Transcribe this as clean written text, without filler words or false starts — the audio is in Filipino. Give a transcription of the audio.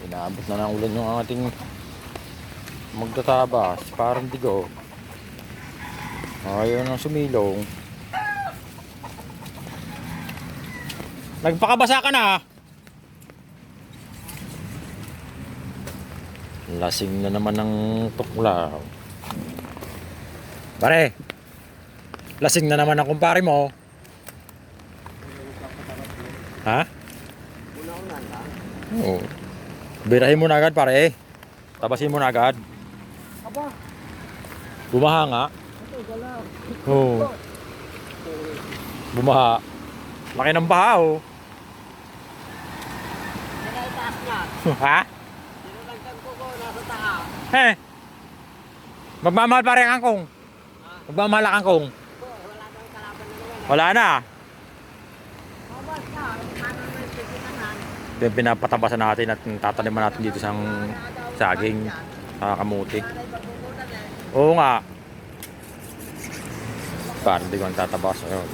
Inaabot na ng ulan yung ating magtatabas. Parang digo. Ayaw nang sumilong. Nagpakabasa ka na. Lasing na naman ng tuklaw. Pare, lasing na naman ang kumpare mo. Ha? Oo. Birahin mo na agad pare. Tabasin mo na agad. Aba, Bumaha nga. ito, wala. Oo. Bumaha. Laki ng baha oh. Itaas niya. Ha? Dinadagdag ko nasa taas. Eh. Magmamahal pare ang kangkong. Magmamahal ang kangkong. Wala nang kalaban na naman. Wala na. Mabas ka, paano may pagkinanan? Ito yung pinapatabasan natin at tataniman natin dito sa saging, sa kamuti. Nanay pagbubunan eh. Oo nga. Parang hindi ko ang tatabas. Ayun.